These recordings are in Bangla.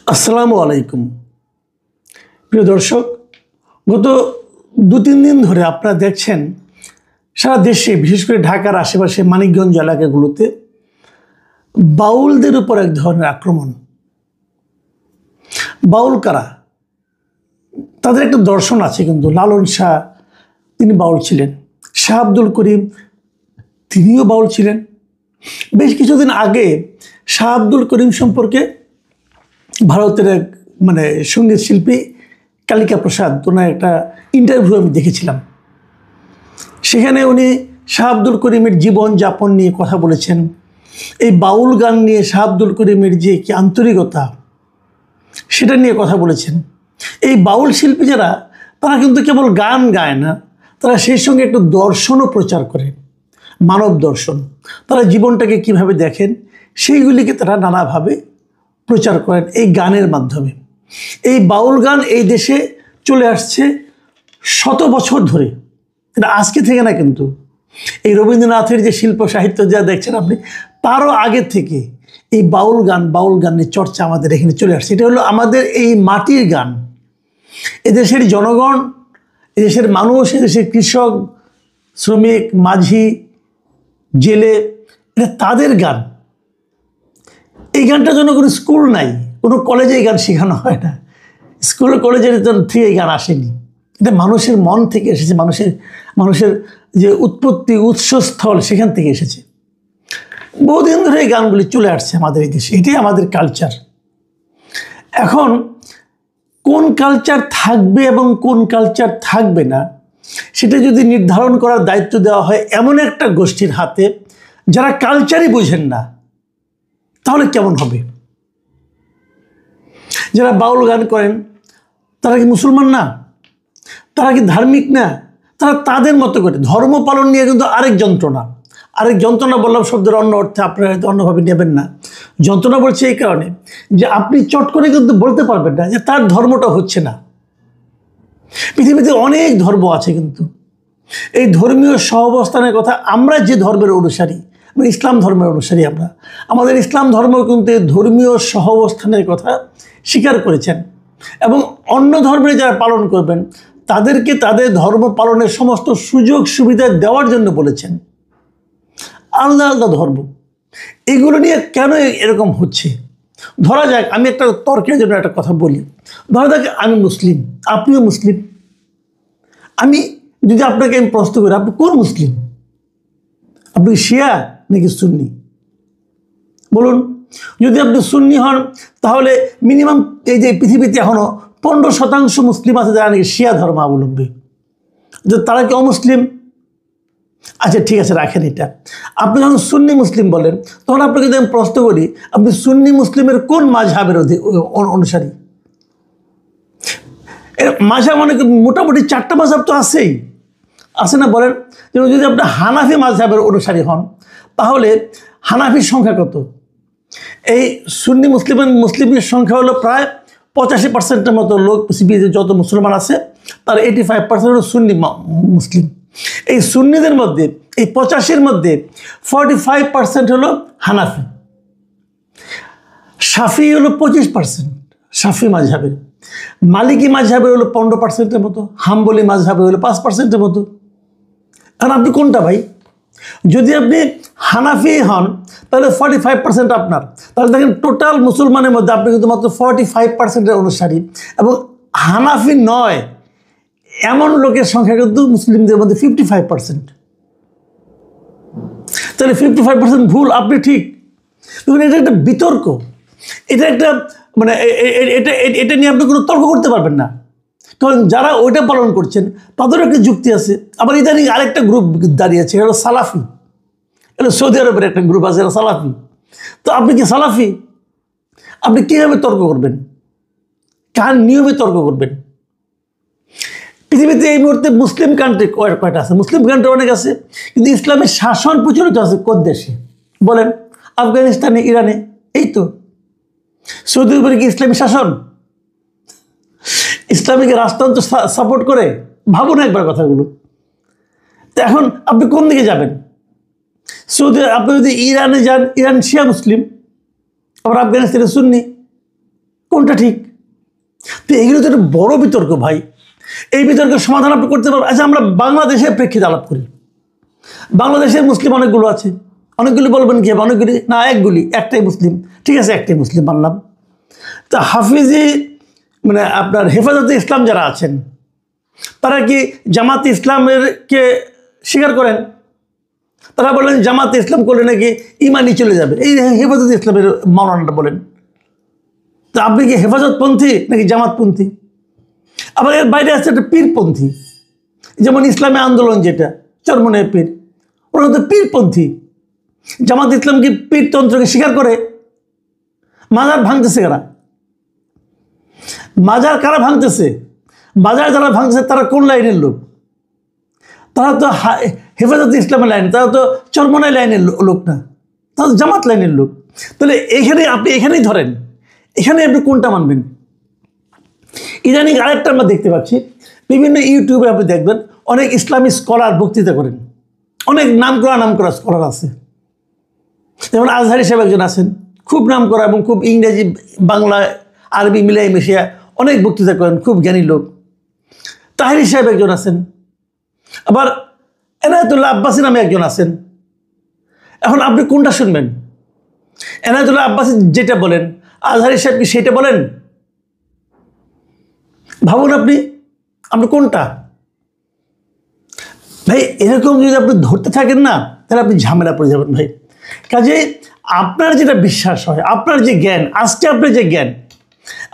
আসসালামু আলাইকুম প্রিয় দর্শক, গত 2-3 দিন ধরে আপনারা দেখছেন সারা দেশে, বিশেষ করে ঢাকার আশেপাশে মানিকগঞ্জ এলাকাগুলোতে বাউলদের উপর এক ধরনের আক্রমণ। বাউল কারা? তাদের একটা দর্শন আছে, কিন্তু লালন শাহ তিনি বাউল ছিলেন, শাহ আব্দুল করিম তিনিও বাউল ছিলেন। বেশ কিছুদিন আগে শাহ আব্দুল করিম সম্পর্কে ভারতের এক সঙ্গীত শিল্পী কালিকা প্রসাদ, ওনার একটা ইন্টারভিউ আমি দেখেছিলাম। সেখানে উনি শাহ আব্দুল করিমের জীবন যাপন নিয়ে কথা বলেছেন। এই বাউল গান নিয়ে শাহ আব্দুল করিমের যে কি আন্তরিকতা, সেটা নিয়ে কথা বলেছেন। এই বাউল শিল্পী যারা, তারা কিন্তু কেবল গান গায় না, তারা সেই সঙ্গে একটু দর্শনও প্রচার করে, মানব দর্শন। তারা জীবনটাকে কিভাবে দেখেন সেইগুলিকে তারা নানাভাবে প্রচার করেন এই গানের মাধ্যমে। এই বাউল গান এই দেশে চলে আসছে শত বছর ধরে, এটা আজকে থেকে না। কিন্তু এই রবীন্দ্রনাথের যে শিল্প সাহিত্য যা দেখছেন আপনি, তারও আগে থেকে এই বাউল গানের চর্চা আমাদের এখানে চলে আসছে। এটা হলো আমাদের এই মাটির গান। এদেশের জনগণ, এদেশের মানুষ, এদেশের কৃষক, শ্রমিক, মাঝি, জেলে, এটা তাদের গান। এই গানটার জন্য কোনো স্কুল নাই, কোনো কলেজে এই গান শেখানো হয় না, স্কুল কলেজের থেকে এই গান আসেনি। এটা মানুষের মন থেকে এসেছে, মানুষের যে উৎপত্তি, উৎসস্থল, সেখান থেকে এসেছে। বহুদিন ধরে এই গানগুলি চলে আসছে আমাদের এই দেশে, এটাই আমাদের কালচার। এখন কোন কালচার থাকবে এবং কোন কালচার থাকবে না, সেটা যদি নির্ধারণ করার দায়িত্ব দেওয়া হয় এমন একটা গোষ্ঠীর হাতে যারা কালচারই বোঝেন না, তাহলে কেমন হবে? যারা বাউল গান করেন তারা কি মুসলমান না? তারা কি ধার্মিক না? তারা তাদের মতো করে ধর্ম পালন নিয়ে কিন্তু আরেক যন্ত্রণা বললাম শব্দের অন্য অর্থে, আপনারা হয়তো অন্যভাবে নেবেন না। যন্ত্রণা বলছে এই কারণে যে আপনি চট করে কিন্তু বলতে পারবেন না যে তার ধর্মটা হচ্ছে না। পৃথিবীতে অনেক ধর্ম আছে, কিন্তু এই ধর্মীয় সহাবস্থানের কথা, আমরা যে ধর্মের অনুসারী, ইসলাম ধর্মের অনুসারী, আমাদের ইসলাম ধর্ম কিন্তু ধর্মীয় সহাবস্থানের কথা স্বীকার করেছেন, এবং অন্য ধর্মের যারা পালন করবেন তাদেরকে তাদের ধর্ম পালনের সমস্ত সুযোগ সুবিধা দেওয়ার জন্য বলেছেন। আলাদা আলাদা ধর্ম, এগুলো নিয়ে কেন এরকম হচ্ছে? ধরা যাক, আমি একটা তর্কের জন্য একটা কথা বলি। ধরা যাক আমি মুসলিম, আপনিও মুসলিম। আমি যদি আপনাকে প্রশ্ন করি, আপনি কোন মুসলিম? আপনি শিয়া নাকি সুন্নি? বলুন। যদি আপনি সুন্নি হন, তাহলে মিনিমাম এই যে পৃথিবীতে এখনো 15% মুসলিম আছে যারা নাকি শিয়া ধর্মাবলম্বী। তারা কি অমুসলিম? আচ্ছা ঠিক আছে, রাখেন এটা। আপনি যখন সুন্নি মুসলিম বলেন, তখন আপনাকে যদি আমি প্রশ্ন করি, আপনি সুন্নি মুসলিমের কোন মাযহাবের অনুসারী? মাযহাব মানে মোটামুটি 4টা মাযহাব তো আছেই, আছে না? বলেন। যদি আপনি হানাফি মাযহাবের অনুসারী হন, তাহলে হানাফির সংখ্যা কত? এই সুন্নি মুসলিমের সংখ্যা হলো প্রায় 85%-এর মতো লোক। পৃথিবীতে যত মুসলমান আছে তার 85% হলো সুন্নি মুসলিম। এই সুন্নিদের মধ্যে, এই 85-এর মধ্যে 45% হলো হানাফি। শাফি হলো 25%, শাফি মাযহাবের। মালিকি মাযহাবের হলো 15%-এর মতো, হাম্বলি মাযহাবের হলো 5%-এর মতো। কারণ আপনি কোনটা ভাই? যদি আপনি হানাফি হন, তাহলে 45% আপনার। তাহলে দেখেন, টোটাল মুসলমানের মধ্যে আপনি কিন্তু মাত্র 45%-এর অনুসারী, এবং হানাফি নয় এমন লোকের সংখ্যা কিন্তু মুসলিমদের মধ্যে 55%। তাহলে 55% ভুল, আপনি ঠিক। দেখুন, এটা একটা বিতর্ক, এটা একটা এটা নিয়ে আপনি কোনো তর্ক করতে পারবেন না, কারণ যারা ওইটা পালন করছেন তাদেরও একটা যুক্তি আছে। আবার ইদানিং আরেকটা গ্রুপ দাঁড়িয়েছে, এটা হলো সালাফি। এটা সৌদি আরবের একটা গ্রুপ আছে, এটা সালাফি। তো আপনি কি সালাফি? আপনি কীভাবে তর্ক করবেন? কার নিয়মে তর্ক করবেন? পৃথিবীতে এই মুহূর্তে মুসলিম কান্ট্রি কয়টা আছে? মুসলিম কান্ট্রি অনেক আছে, কিন্তু ইসলামের শাসন প্রচলিত আছে কোন দেশে? বলেন। আফগানিস্তানে, ইরানে, এই তো। সৌদি আরবে কি ইসলামী শাসন? ইসলামিক রাষ্ট্রতন্ত্র সাপোর্ট করে? ভাবুন একবার কথাগুলো। তো এখন আপনি কোন দিকে যাবেন? সৌদি, আপনি যদি ইরানে যান, ইরান শিয়া মুসলিম, আবার আফগানিস্তানে সুন্নি, কোনটা ঠিক? তো এগুলো তো একটা বড় বিতর্ক ভাই। এই বিতর্কের সমাধান আপনি করতে পারবেন? আচ্ছা, আমরা বাংলাদেশের প্রেক্ষিতে আলাপ করি। বাংলাদেশের মুসলিম অনেকগুলো আছে, অনেকগুলি বলবেন কি অনেকগুলি না, একগুলি, একটাই মুসলিম, ঠিক আছে একটাই মুসলিম মানলাম। তা হাফিজি মানে আপনার হেফাজতে ইসলাম যারা আছেন তারা কি জামাতে ইসলামের কে স্বীকার করেন? তারা বলেন জামাতে ইসলাম করলে নাকি ইমানই চলে যাবে, এই হেফাজতে ইসলামের মাওলানাটা বলেন। তো আপনি কি হেফাজতপন্থী নাকি জামাতপন্থী? আবার এর বাইরে আছে একটা পীরপন্থী, যেমন ইসলামী আন্দোলন যেটা চরমনের পীর, ওরা তো পীরপন্থী। জামাত ইসলাম কি পীরতন্ত্রকে স্বীকার করে? মাজার ভাঙতেছে কারা? মাজার কারা ভাঙতেছে? মাজার যারা ভাঙতেছে তারা কোন লাইনের লোক? তারা তো হেফাজত ইসলামের লাইন, তারা তো চরমনাই লাইনের লোক না, তারা তো জামাত লাইনের লোক। তাহলে এখানে আপনি এখানেই ধরেন, এখানে আপনি কোনটা মানবেন? ইদানিং আরেকটা আমরা দেখতে পাচ্ছি, বিভিন্ন ইউটিউবে আপনি দেখবেন অনেক ইসলামী স্কলার বক্তৃতা করেন, অনেক নাম করা স্কলার আছে। যেমন আজহারি সাহেব একজন আছেন, খুব নাম করা এবং খুব ইংরেজি বাংলা আরবি মিলাই মিশিয়ে অনেক বক্তৃতা করেন, খুব জ্ঞানী লোক। তাহিরি সাহেব একজন আছেন, আবার এনায়েতুল্লাহ আব্বাসী নামে একজন আছেন। এখন আপনি কোনটা শুনবেন? এনায়েতুল্লাহ আব্বাসী যেটা বলেন, আজহারি সাহেব কি সেটা বলেন? ভাবুন আপনি কোনটা? ভাই এরকম যদি আপনি ধরতে থাকেন না, তাহলে আপনি ঝামেলা পড়ে যাবেন ভাই। কাজে আপনার যেটা বিশ্বাস হয়, আপনার যে জ্ঞান, আজকে আপনার যে জ্ঞান,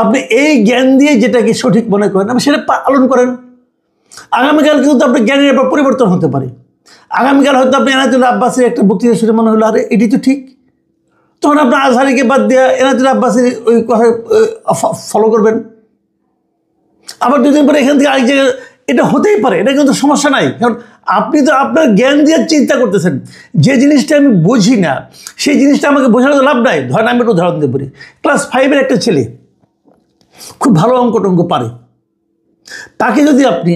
আপনি এই জ্ঞান দিয়ে যেটাকে সঠিক মনে করেন আপনি সেটা পালন করেন। আগামীকাল কিন্তু আপনার জ্ঞানের ব্যাপার পরিবর্তন হতে পারে। আগামীকাল হয়তো আপনি এনায়েতুল্লাহ আব্বাসীর একটা বক্তৃতা শুনে মনে হলো আরে এটি তো ঠিক, তখন আপনার আজহারিকে বাদ দিয়ে এনায়েতুল্লাহ আব্বাসীর ওই কথা ফলো করবেন। আবার দুদিন পরে এখান থেকে আরেক জায়গায়, এটা হতেই পারে, এটা কিন্তু সমস্যা নাই। কারণ আপনি তো আপনার জ্ঞান দিয়ে চিন্তা করতেছেন। যে জিনিসটা আমি বুঝি না সেই জিনিসটা আমাকে বোঝানোর লাভ নাই। ধরেন আমি একটু উদাহরণ দিয়ে বলি, ক্লাস 5-এর একটা ছেলে খুব ভালো অঙ্ক টঙ্ক পারে, তাকে যদি আপনি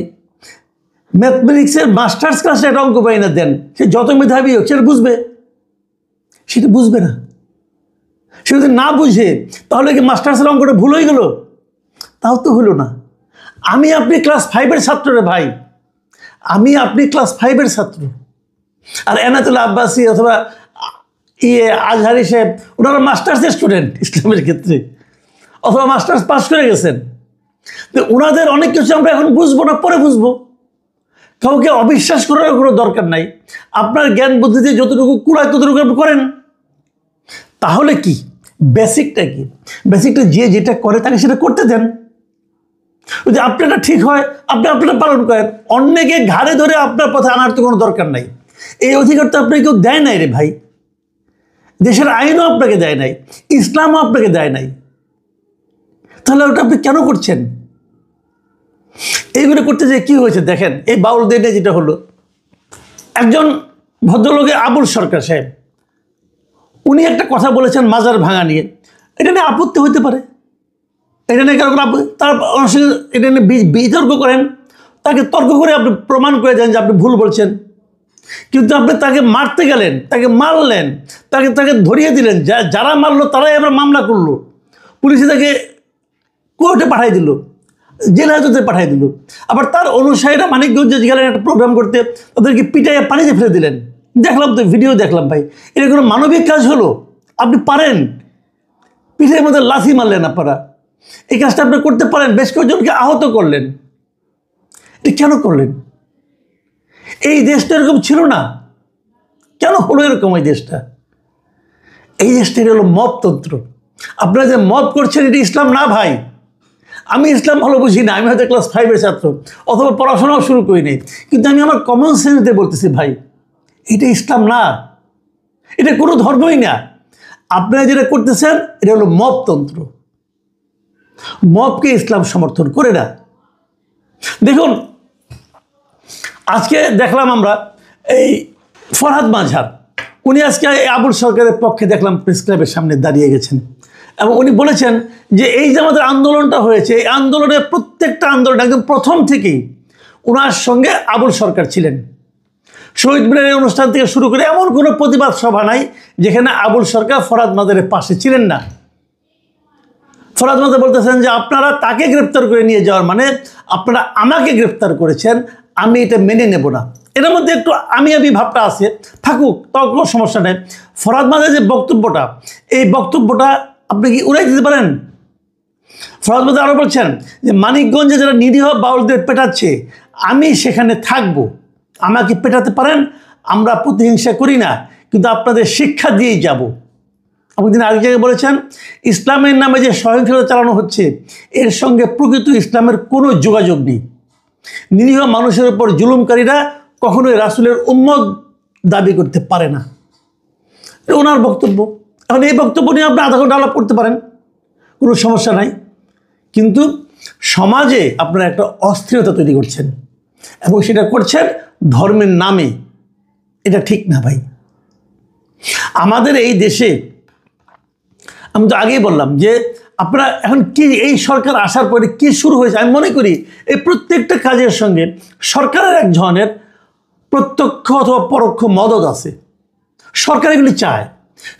ম্যাথমেটিক্সের মাস্টার্স ক্লাসে একটা অঙ্ক পাই না দেন, সে যত মেধাবী হোক সেটা বুঝবে? সেটা বুঝবে না। সে যদি না বুঝে তাহলে কি মাস্টার্সের অঙ্কটা ভুল হয়ে গেল? তাও তো হলো না। আমি আপনি ক্লাস 5-এর ছাত্র রে ভাই, আমি আপনি ক্লাস 5-এর ছাত্র। আর এনায়েতুল্লাহ আব্বাসী অথবা আজহারি সাহেব ওনারা মাস্টার্সের স্টুডেন্ট ইসলামের ক্ষেত্রে, অথবা মাস্টার্স পাস করে গেছেন। তো ওনাদের অনেক কিছু আমরা এখন বুঝবো না, পরে বুঝবো। কাউকে অবিশ্বাস করার কোনো দরকার নাই। আপনার জ্ঞান বুদ্ধিতে যতটুকু কুড়ায় ততটুকু আপনি করেন। তাহলে কি বেসিকটা কি? বেসিকটা যে যেটা করে তাকে সেটা করতে দেন। যদি আপনারটা ঠিক হয় আপনি আপনারটা পালন করেন, অন্যকে ঘাড়ে ধরে আপনার পথে আনার তো কোনো দরকার নাই। এই অধিকার তো আপনাকে কেউ দেয় নাই রে ভাই। দেশের আইনও আপনাকে দেয় নাই, ইসলামও আপনাকে দেয় নাই। তাহলে ওটা আপনি কেন করছেন? এইগুলো করতে যে কি হয়েছে দেখেন, এই বাউল দিনে যেটা হলো, একজন ভদ্রলোকে আবুল সরকার সাহেব, উনি একটা কথা বলেছেন মাজার ভাঙা নিয়ে। এটা নিয়ে আপত্তি হতে পারে, এটা নিয়ে কারণ তার এটা নিয়ে বিতর্ক করেন, তাকে তর্ক করে আপনি প্রমাণ করে দেন যে আপনি ভুল বলছেন। কিন্তু আপনি তাকে মারতে গেলেন, তাকে মারলেন, তাকে ধরিয়ে দিলেন, যারা মারলো তারাই আবার মামলা করলো, পুলিশে তাকে কোর্টে পাঠিয়ে দিল, জেল হাজতে পাঠিয়ে দিল। আবার তার অনুসারীরা মানিকগঞ্জে গেলেন একটা প্রোগ্রাম করতে, তাদেরকে পিটাইয়ে পানিতে ফেলে দিলেন। দেখলাম তো ভিডিও দেখলাম ভাই, এটা কোনো মানবিক কাজ হলো? আপনি পারেন, পিঠের মধ্যে লাথি মারলেন আপনারা, এই কাজটা আপনি করতে পারেন, বেশ কয়েকজনকে আহত করলেন। এটা কেন করলেন? এই দেশটা এরকম ছিল না, কেন হলো এরকম? এই দেশটা হলো মবতন্ত্র। আপনারা যে মব করছেন এটা ইসলাম না ভাই। আমি ইসলাম ভালো বুঝি না, আমি হয়তো ক্লাস 5-এর ছাত্র অথবা পড়াশোনাও শুরু করিনি, কিন্তু আমি আমার কমন সেন্সে বলতেছি ভাই, এটা ইসলাম না, এটা কোনো ধর্মই না। আপনারা যেটা করতেছেন এটা হলো মবতন্ত্র। মবকে ইসলাম সমর্থন করে না। দেখুন আজকে দেখলাম আমরা এই ফরহাদ মাঝহার, উনি আজকে আবুল সরকারের পক্ষে দেখলাম প্রেস ক্লাবের সামনে দাঁড়িয়ে গেছেন এবং উনি বলেছেন যে এই যে আমাদের আন্দোলনটা হয়েছে, এই আন্দোলনের প্রত্যেকটা আন্দোলন একদম প্রথম থেকেই ওনার সঙ্গে আবুল সরকার ছিলেন। শহীদ মিনারের অনুষ্ঠান থেকে শুরু করে এমন কোনো প্রতিবাদ সভা নাই যেখানে আবুল সরকার ফরহাদ মাঝহারের পাশে ছিলেন না। ফরহাদ মাজার বলতেছেন যে আপনারা তাকে গ্রেপ্তার করে নিয়ে যাওয়ার মানে আপনারা আমাকে গ্রেপ্তার করেছেন, আমি এটা মেনে নেব না। এটার মধ্যে একটু আমি ভাবটা আছে, থাকুক, তাও কোনো সমস্যা নেই। ফরহাদ মাজারের যে বক্তব্যটা, এই বক্তব্যটা আপনি কি উড়াই দিতে পারেন? ফরহাদ মাজার আরও বলছেন যে মানিকগঞ্জে যারা নিরীহ বাউলদের পেটাচ্ছে আমি সেখানে থাকব, আমাকে পেটাতে পারেন, আমরা প্রতিহিংসা করি না, কিন্তু আপনাদের শিক্ষা দিয়েই যাব। আপনি দিন আরেক জায়গায় বলেছেন ইসলামের নামে যে সহিংসতা চালানো হচ্ছে এর সঙ্গে প্রকৃত ইসলামের কোনো যোগাযোগ নেই। নিরীহ মানুষের উপর জুলুমকারীরা কখনোই রাসূলের উম্মত দাবি করতে পারে না। ওনার বক্তব্য। এখন এই বক্তব্য নিয়ে আপনি আধা ঘন্টা আলাপ করতে পারেন, কোনো সমস্যা নাই, কিন্তু সমাজে আপনারা একটা অস্থিরতা তৈরি করছেন এবং সেটা করছেন ধর্মের নামে। এটা ঠিক না ভাই। আমাদের এই দেশে আমি তো আগেই বললাম যে আপনারা এখন কি এই সরকার আসার পরে কি শুরু হয়েছে, আমি মনে করি এই প্রত্যেকটা কাজের সঙ্গে সরকারের এক ধরনের প্রত্যক্ষ অথবা পরোক্ষ মদত আছে। সরকার এগুলি চায়,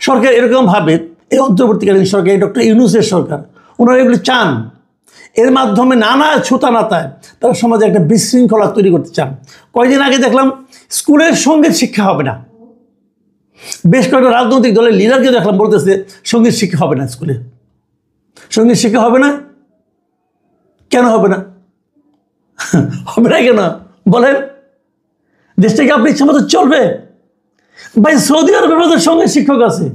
সরকার এরকমভাবে এই অন্তর্বর্তীকালীন সরকার, এই ডক্টর ইউনূসের সরকার, ওনারা এগুলি চান। এর মাধ্যমে নানা ছুতানাতায় তারা সমাজে একটা বিশৃঙ্খলা তৈরি করতে চান। কয়েকদিন আগে দেখলাম স্কুলের সঙ্গীত শিক্ষা হবে না, বেশ কয়েকটা রাজনৈতিক দলের লিডারকে দেখলাম বলতেছে সঙ্গীত শিক্ষা হবে না, স্কুলে সঙ্গীত শিক্ষা হবে না। কেন হবে না? হবে না কেন বলেন? দেশটাকে আপনি ইচ্ছা মতো চলবে? ভাই সৌদি আরবে আমাদের সঙ্গীত শিক্ষক আছে,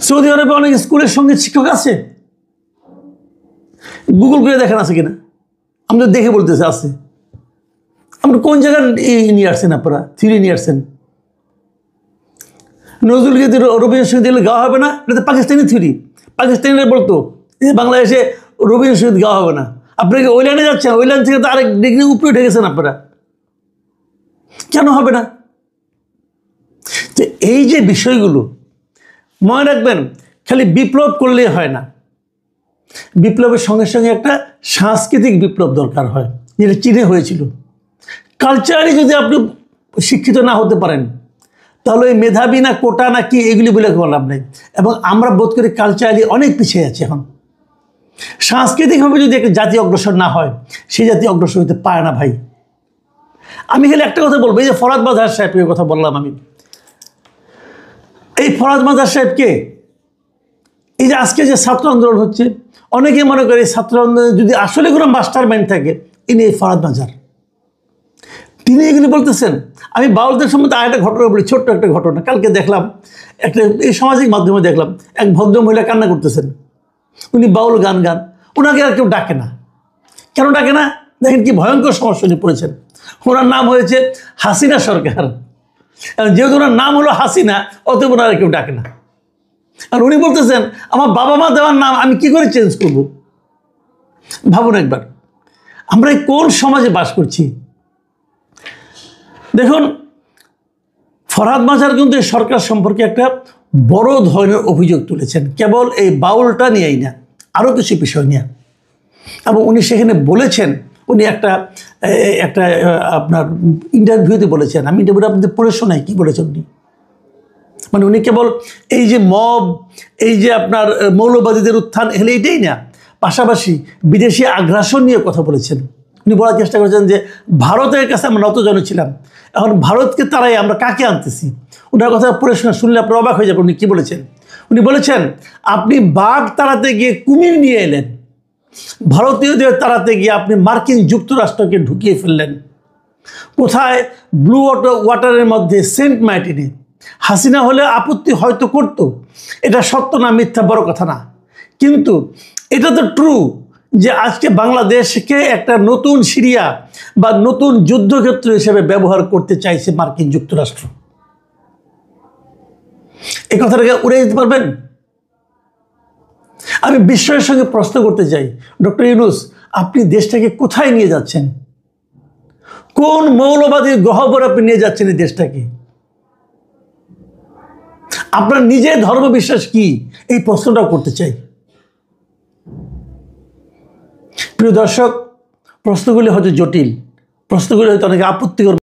সৌদি আরবে অনেক স্কুলের সঙ্গীত শিক্ষক আছে, গুগল করে দেখেন আছে কিনা, আমরা দেখে বলতেছে আছে। আমরা কোন জায়গায় নিয়ে আসছেন, আপনারা থিওরি নিয়ে আসছেন। নজরুল গীতি রবীন্দ্রসঙ্গীত দিলে গাওয়া হবে না, এটা তো পাকিস্তানি থিওরি। পাকিস্তানিরা বলতো যে বাংলাদেশে রবীন্দ্রসঙ্গীত গাওয়া হবে না। আপনাকে ওই লাইনে যাচ্ছেন, ওই লাইন থেকে তো আরেক ডিগ্রি উপরে উঠে গেছেন আপনারা, কেন হবে না? তো এই যে বিষয়গুলো মনে রাখবেন, খালি বিপ্লব করলেই হয় না, বিপ্লবের সঙ্গে সঙ্গে একটা সাংস্কৃতিক বিপ্লব দরকার হয়, যেটা চীনে হয়েছিল। কালচারালি যদি আপনি শিক্ষিত না হতে পারেন তাহলে ওই মেধাবী না কোটা না কি এগুলি বলে কোনো লাভ নেই। এবং আমরা বোধ করি কালচারালি অনেক পিছিয়ে আছি এখন। সাংস্কৃতিকভাবে যদি একটা জাতি অগ্রসর না হয়, সেই জাতি অগ্রসর হতে পারে না ভাই। আমি খালি একটা কথা বলবো, এই যে ফরহাদ মাজার সাহেবের কথা বললাম আমি, এই ফরহাদ মাজার সাহেবকে এই যে আজকে যে ছাত্র আন্দোলন হচ্ছে, অনেকে মনে করে এই ছাত্র আন্দোলনে যদি আসলে কোনো মাস্টার মাইন্ড থাকে ইনি এই ফরহাদ মাজার, তিনি এগুলি বলতেছেন। আমি বাউলদের সম্বন্ধে আরেকটা ঘটনা বলি, ছোট্ট একটা ঘটনা। কালকে দেখলাম একটা এই সামাজিক মাধ্যমে দেখলাম এক ভদ্র মহিলা কান্না করতেছেন, উনি বাউল গান গান, ওনাকে আর কেউ ডাকে না। কেন ডাকে না? দেখেন কি ভয়ঙ্কর সমস্যা নিয়ে পড়েছেন। ওনার নাম হয়েছে হাসিনা সরকার, যেহেতু ওনার নাম হলো হাসিনা অতএব ওনারা কেউ ডাকে না। আর উনি বলতেছেন আমার বাবা মা দেওয়ার নাম আমি কি করে চেঞ্জ করব? ভাবুন একবার, আমরা কোন সমাজে বাস করছি? দেখুন, ফরহাদ মাজার কিন্তু এই সরকার সম্পর্কে একটা বড় ধরনের অভিযোগ তুলেছেন, কেবল এই বাউলটা নিয়েই না, আরও কিছু বিষয় নিয়ে। এবং উনি সেখানে বলেছেন, উনি একটা আপনার ইন্টারভিউতে বলেছেন, আমি ইন্টারভিউটা আপনাদের পড়ে শোনাই কী বলেছেন উনি। মানে উনি কেবল এই যে মব, এই যে আপনার মৌলবাদীদের উত্থান এগুলো এইটাই না, পাশাপাশি বিদেশি আগ্রাসন নিয়ে কথা বলেছেন। উনি বলার চেষ্টা করেছেন যে ভারতের কাছে আমরা নতজন ছিলাম, এখন ভারতকে তারাই আমরা কাকে আনতেছি। ওনার কথা পড়ে শুনলে আপনার অবাক হয়ে যাবেন উনি কী বলেছেন। উনি বলেছেন আপনি বাঘ তাড়াতে গিয়ে কুমির নিয়ে এলেন, ভারতীয়দের তাড়াতে গিয়ে আপনি মার্কিন যুক্তরাষ্ট্রকে ঢুকিয়ে ফেললেন। কোথায় ব্লু ওয়াটারের মধ্যে সেন্ট মার্টিনে। হাসিনা হলে আপত্তি হয়তো করতো, এটা সত্য না মিথ্যা বড় কথা না, কিন্তু এটা তো ট্রু যে আজকে বাংলাদেশকে একটা নতুন সিরিয়া বা নতুন যুদ্ধক্ষেত্র হিসেবে ব্যবহার করতে চাইছে মার্কিন যুক্তরাষ্ট্র। এই কথাটাকে উড়ে দিতে পারবেন? আমি বিস্ময়ের সঙ্গে প্রশ্ন করতে চাই, ডক্টর ইউনূস আপনি দেশটাকে কোথায় নিয়ে যাচ্ছেন? কোন মৌলবাদীর গহ্বরে আপনি নিয়ে যাচ্ছেন এই দেশটাকে? আপনার নিজের ধর্ম বিশ্বাস কি, এই প্রশ্নটাও করতে চাই। প্রিয় দর্শক, প্রশ্নগুলি হয়তো জটিল, প্রশ্নগুলি হয়তো অনেকে আপত্তিকর